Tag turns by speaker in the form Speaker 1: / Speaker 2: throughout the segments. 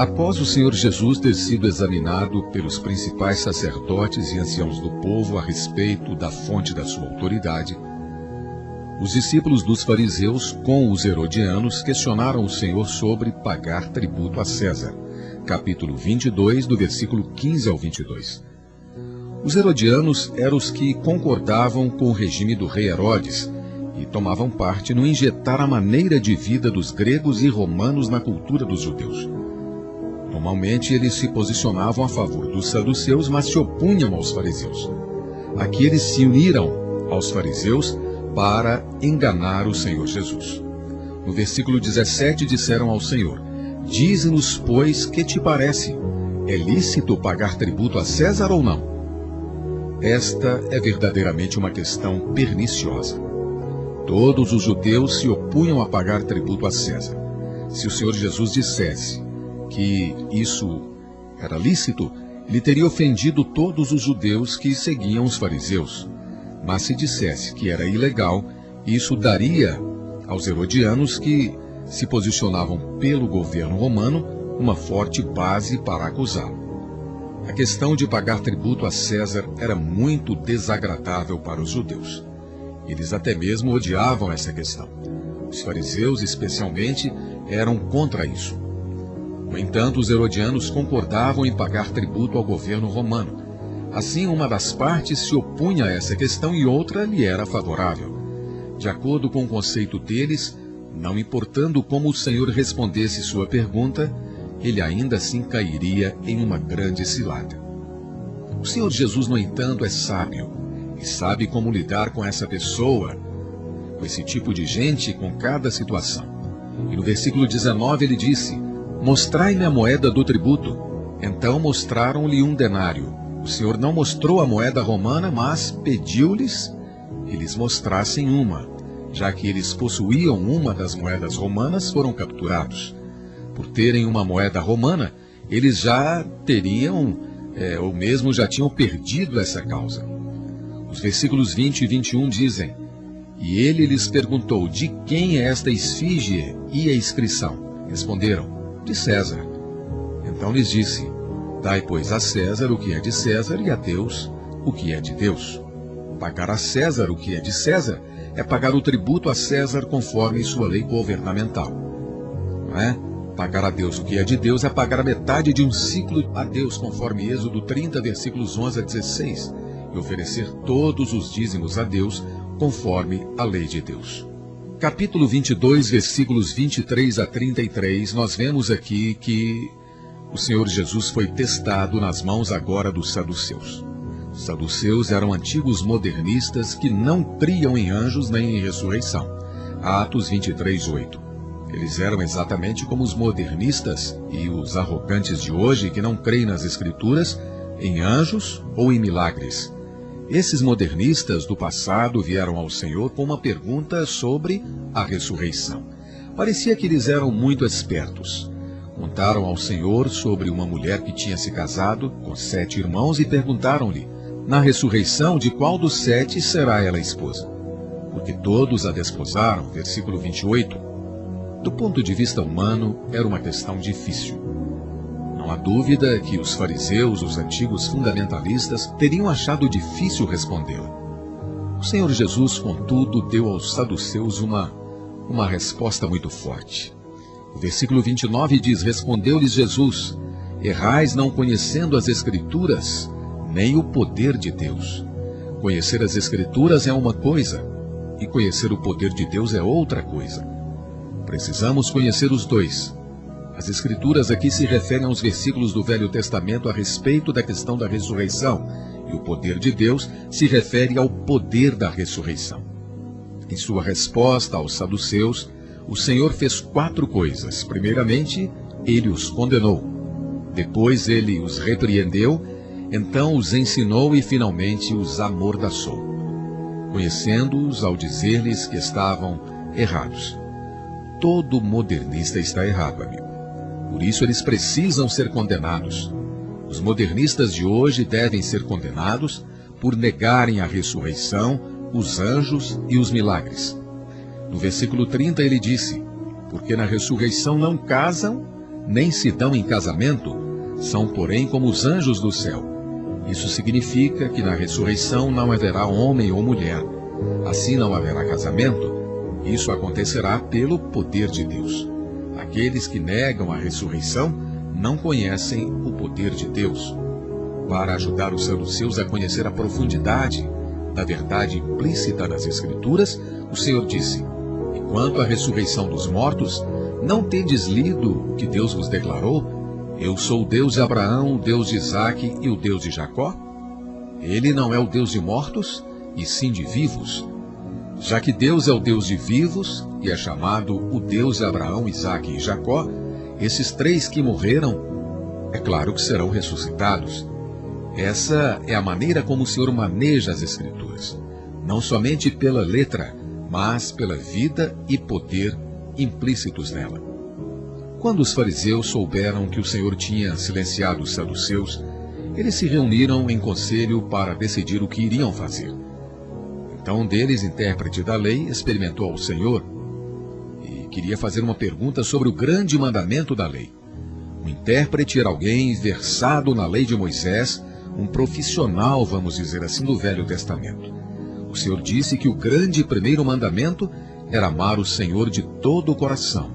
Speaker 1: Após o Senhor Jesus ter sido examinado pelos principais sacerdotes e anciãos do povo a respeito da fonte da sua autoridade, os discípulos dos fariseus com os herodianos questionaram o Senhor sobre pagar tributo a César. Capítulo 22, do versículo 15 ao 22. Os herodianos eram os que concordavam com o regime do rei Herodes e tomavam parte no injetar a maneira de vida dos gregos e romanos na cultura dos judeus. Normalmente eles se posicionavam a favor dos saduceus, mas se opunham aos fariseus. Aqui eles se uniram aos fariseus para enganar o Senhor Jesus. No versículo 17 disseram ao Senhor: Dize-nos, pois, que te parece? É lícito pagar tributo a César ou não? Esta é verdadeiramente uma questão perniciosa. Todos os judeus se opunham a pagar tributo a César. Se o Senhor Jesus dissesse que isso era lícito, ele teria ofendido todos os judeus que seguiam os fariseus. Mas se dissesse que era ilegal, isso daria aos herodianos, que se posicionavam pelo governo romano, uma forte base para acusá-lo. A questão de pagar tributo a César era muito desagradável para os judeus. Eles até mesmo odiavam essa questão. Os fariseus, especialmente, eram contra isso. No entanto, os herodianos concordavam em pagar tributo ao governo romano. Assim, uma das partes se opunha a essa questão e outra lhe era favorável. De acordo com o conceito deles, não importando como o Senhor respondesse sua pergunta, ele ainda assim cairia em uma grande cilada. O Senhor Jesus, no entanto, é sábio e sabe como lidar com essa pessoa, com esse tipo de gente, com cada situação. E no versículo 19 ele disse: Mostrai-me a moeda do tributo. Então mostraram-lhe um denário. O Senhor não mostrou a moeda romana, mas pediu-lhes que lhes mostrassem uma. Já que eles possuíam uma das moedas romanas, foram capturados. Por terem uma moeda romana, eles já teriam, ou mesmo já tinham perdido essa causa. Os versículos 20 e 21 dizem: E ele lhes perguntou: De quem é esta esfinge e a inscrição? Responderam: De César. Então lhes disse: Dai, pois, a César o que é de César e a Deus o que é de Deus. Pagar a César o que é de César é pagar o tributo a César conforme sua lei governamental. Não é? Pagar a Deus o que é de Deus é pagar a metade de um ciclo a Deus, conforme Êxodo 30, versículos 11 a 16, e oferecer todos os dízimos a Deus, conforme a lei de Deus. Capítulo 22, versículos 23 a 33, nós vemos aqui que o Senhor Jesus foi testado nas mãos agora dos saduceus. Os saduceus eram antigos modernistas que não criam em anjos nem em ressurreição. Atos 23, 8. Eles eram exatamente como os modernistas e os arrogantes de hoje, que não creem nas Escrituras, em anjos ou em milagres. Esses modernistas do passado vieram ao Senhor com uma pergunta sobre a ressurreição. Parecia que eles eram muito espertos. Contaram ao Senhor sobre uma mulher que tinha se casado com 7 irmãos e perguntaram-lhe: na ressurreição, de qual dos 7 será ela esposa? Porque todos a desposaram. Versículo 28. Do ponto de vista humano, era uma questão difícil. Não há dúvida que os fariseus, os antigos fundamentalistas, teriam achado difícil respondê-la. O Senhor Jesus, contudo, deu aos saduceus uma resposta muito forte. O versículo 29 diz: Respondeu-lhes Jesus: Errais não conhecendo as Escrituras, nem o poder de Deus. Conhecer as Escrituras é uma coisa, e conhecer o poder de Deus é outra coisa. Precisamos conhecer os dois. As Escrituras aqui se referem aos versículos do Velho Testamento a respeito da questão da ressurreição, e o poder de Deus se refere ao poder da ressurreição. Em sua resposta aos saduceus, o Senhor fez 4 coisas. Primeiramente, ele os condenou. Depois ele os repreendeu. Então os ensinou e finalmente os amordaçou, conhecendo-os ao dizer-lhes que estavam errados. Todo modernista está errado, amigo. Por isso eles precisam ser condenados. Os modernistas de hoje devem ser condenados por negarem a ressurreição, os anjos e os milagres. No versículo 30 ele disse: Porque na ressurreição não casam, nem se dão em casamento, são, porém, como os anjos do céu. Isso significa que na ressurreição não haverá homem ou mulher. Assim não haverá casamento. Isso acontecerá pelo poder de Deus. Aqueles que negam a ressurreição não conhecem o poder de Deus. Para ajudar os saduceus a conhecer a profundidade da verdade implícita nas Escrituras, o Senhor disse: "E quanto à ressurreição dos mortos, não tendes lido o que Deus vos declarou? Eu sou o Deus de Abraão, o Deus de Isaque e o Deus de Jacó? Ele não é o Deus de mortos, e sim de vivos. Já que Deus é o Deus de vivos, e é chamado o Deus de Abraão, Isaque e Jacó, esses três que morreram, é claro que serão ressuscitados." Essa é a maneira como o Senhor maneja as Escrituras, não somente pela letra, mas pela vida e poder implícitos nela. Quando os fariseus souberam que o Senhor tinha silenciado os saduceus, eles se reuniram em conselho para decidir o que iriam fazer. Então um deles, intérprete da lei, experimentou ao Senhor e queria fazer uma pergunta sobre o grande mandamento da lei. O intérprete era alguém versado na lei de Moisés, um profissional, vamos dizer assim, do Velho Testamento. O Senhor disse que o grande primeiro mandamento era amar o Senhor de todo o coração,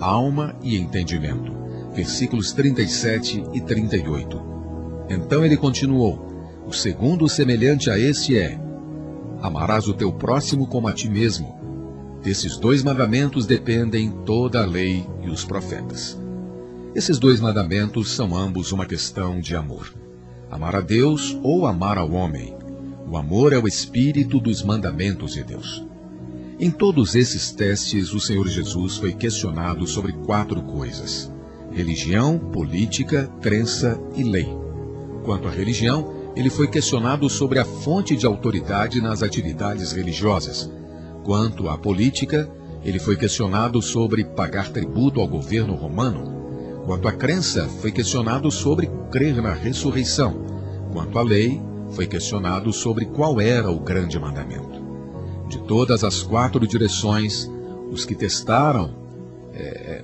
Speaker 1: alma e entendimento. Versículos 37 e 38. Então ele continuou: "O segundo semelhante a este é: amarás o teu próximo como a ti mesmo. Desses dois mandamentos dependem toda a lei e os profetas." Esses dois mandamentos são ambos uma questão de amor. Amar a Deus ou amar ao homem. O amor é o espírito dos mandamentos de Deus. Em todos esses testes, o Senhor Jesus foi questionado sobre 4 coisas: religião, política, crença e lei. Quanto à religião, ele foi questionado sobre a fonte de autoridade nas atividades religiosas. Quanto à política, ele foi questionado sobre pagar tributo ao governo romano. Quanto à crença, foi questionado sobre crer na ressurreição. Quanto à lei, foi questionado sobre qual era o grande mandamento. De todas as 4 direções, os que testaram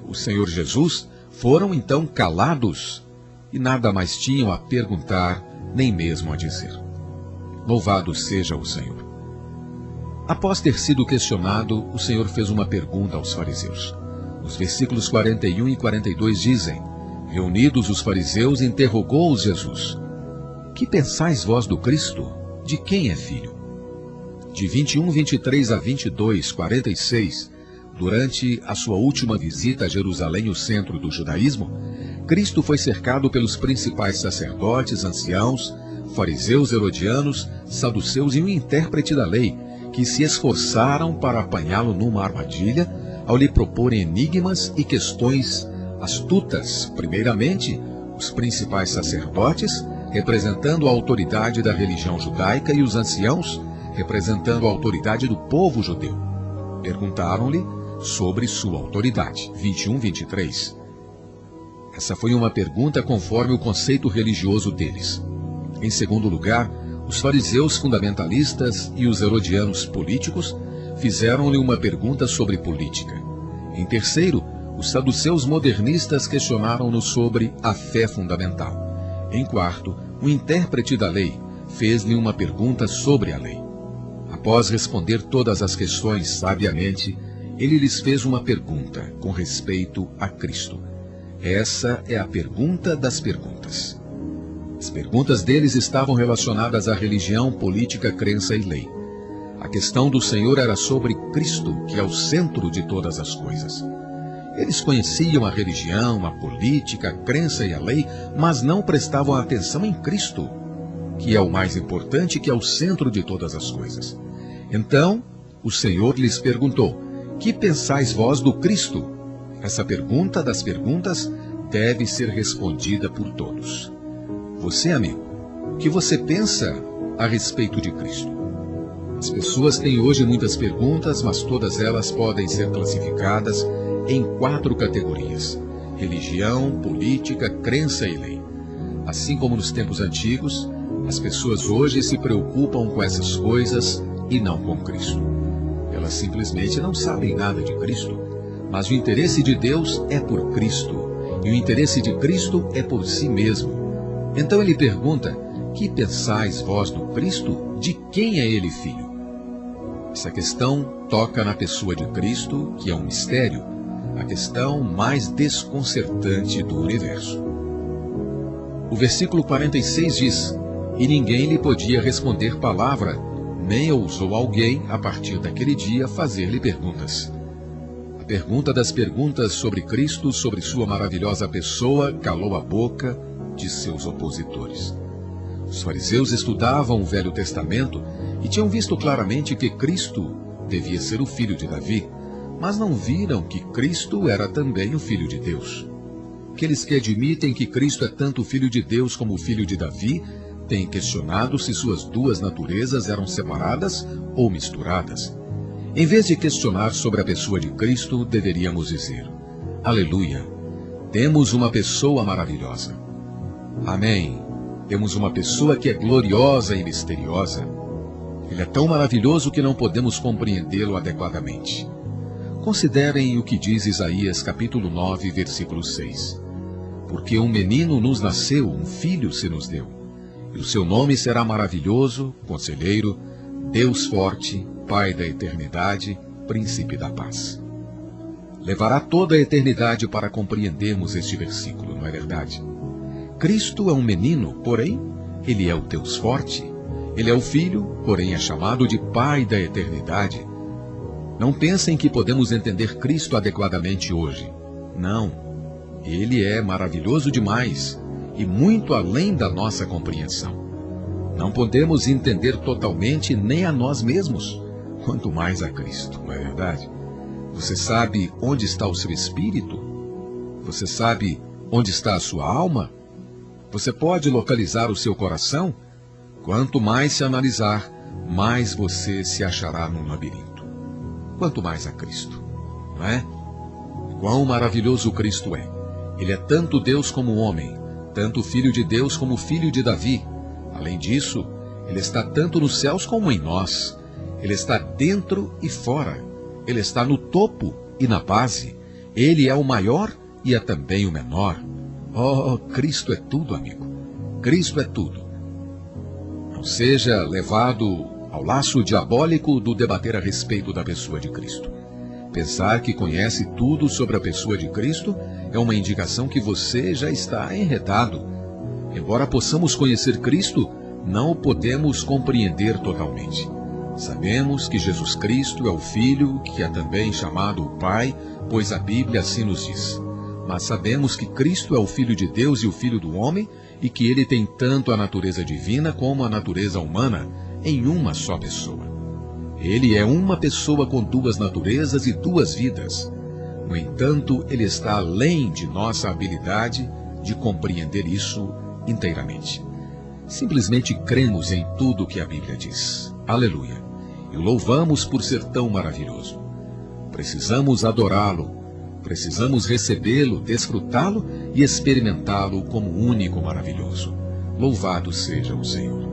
Speaker 1: o Senhor Jesus foram então calados e nada mais tinham a perguntar, nem mesmo a dizer. Louvado seja o Senhor. Após ter sido questionado, o Senhor fez uma pergunta aos fariseus. Os versículos 41 e 42 dizem: "Reunidos os fariseus, interrogou-os Jesus: Que pensais vós do Cristo? De quem é filho?" De 21, 23 a 22, 46, durante a sua última visita a Jerusalém, o centro do judaísmo, Cristo foi cercado pelos principais sacerdotes, anciãos, fariseus, herodianos, saduceus e um intérprete da lei, que se esforçaram para apanhá-lo numa armadilha, ao lhe proporem enigmas e questões astutas. Primeiramente, os principais sacerdotes, representando a autoridade da religião judaica, e os anciãos, representando a autoridade do povo judeu. Perguntaram-lhe sobre sua autoridade. 21, 23. Essa foi uma pergunta conforme o conceito religioso deles. Em segundo lugar, os fariseus fundamentalistas e os herodianos políticos fizeram-lhe uma pergunta sobre política. Em terceiro, os saduceus modernistas questionaram-no sobre a fé fundamental. Em quarto, o intérprete da lei fez-lhe uma pergunta sobre a lei. Após responder todas as questões sabiamente, ele lhes fez uma pergunta com respeito a Cristo. Essa é a pergunta das perguntas. As perguntas deles estavam relacionadas à religião, política, crença e lei. A questão do Senhor era sobre Cristo, que é o centro de todas as coisas. Eles conheciam a religião, a política, a crença e a lei, mas não prestavam atenção em Cristo, que é o mais importante, que é o centro de todas as coisas. Então, o Senhor lhes perguntou: Que pensais vós do Cristo? Essa pergunta das perguntas deve ser respondida por todos. Você, amigo, o que você pensa a respeito de Cristo? As pessoas têm hoje muitas perguntas, mas todas elas podem ser classificadas em 4 categorias: religião, política, crença e lei. Assim como nos tempos antigos, as pessoas hoje se preocupam com essas coisas e não com Cristo. Elas simplesmente não sabem nada de Cristo, mas o interesse de Deus é por Cristo, e o interesse de Cristo é por si mesmo. Então ele pergunta: que pensais vós no Cristo? De quem é ele filho? Essa questão toca na pessoa de Cristo, que é um mistério, a questão mais desconcertante do universo. O versículo 46 diz: e ninguém lhe podia responder palavra, nem ousou alguém, a partir daquele dia, fazer-lhe perguntas. A pergunta das perguntas sobre Cristo, sobre sua maravilhosa pessoa, calou a boca de seus opositores. Os fariseus estudavam o Velho Testamento e tinham visto claramente que Cristo devia ser o filho de Davi, mas não viram que Cristo era também o filho de Deus. Aqueles que admitem que Cristo é tanto o filho de Deus como o filho de Davi têm questionado se suas duas naturezas eram separadas ou misturadas. Em vez de questionar sobre a pessoa de Cristo, deveríamos dizer: aleluia, temos uma pessoa maravilhosa. Amém. Temos uma pessoa que é gloriosa e misteriosa. Ele é tão maravilhoso que não podemos compreendê-lo adequadamente. Considerem o que diz Isaías capítulo 9, versículo 6. Porque um menino nos nasceu, um filho se nos deu. E o seu nome será maravilhoso, conselheiro, Deus forte, Pai da eternidade, príncipe da paz. Levará toda a eternidade para compreendermos este versículo, não é verdade? Cristo é um menino, porém, ele é o Deus forte. Ele é o Filho, porém é chamado de Pai da eternidade. Não pensem que podemos entender Cristo adequadamente hoje. Não. Ele é maravilhoso demais e muito além da nossa compreensão. Não podemos entender totalmente nem a nós mesmos, quanto mais a Cristo, não é verdade? Você sabe onde está o seu espírito? Você sabe onde está a sua alma? Você pode localizar o seu coração? Quanto mais se analisar, mais você se achará num labirinto. Quanto mais a Cristo, não é? Quão maravilhoso Cristo é! Ele é tanto Deus como homem, tanto Filho de Deus como Filho de Davi. Além disso, Ele está tanto nos céus como em nós. Ele está dentro e fora. Ele está no topo e na base. Ele é o maior e é também o menor. Oh, Cristo é tudo, amigo. Cristo é tudo. Não seja levado ao laço diabólico do debater a respeito da pessoa de Cristo. Pensar que conhece tudo sobre a pessoa de Cristo é uma indicação que você já está enredado. Embora possamos conhecer Cristo, não o podemos compreender totalmente. Sabemos que Jesus Cristo é o Filho, que é também chamado o Pai, pois a Bíblia assim nos diz. Mas sabemos que Cristo é o Filho de Deus e o Filho do homem, e que ele tem tanto a natureza divina como a natureza humana em uma só pessoa. Ele é uma pessoa com duas naturezas e duas vidas. No entanto, ele está além de nossa habilidade de compreender isso inteiramente. Simplesmente cremos em tudo que a Bíblia diz. Aleluia! E o louvamos por ser tão maravilhoso. Precisamos adorá-lo. Precisamos recebê-lo, desfrutá-lo e experimentá-lo como único maravilhoso. Louvado seja o Senhor.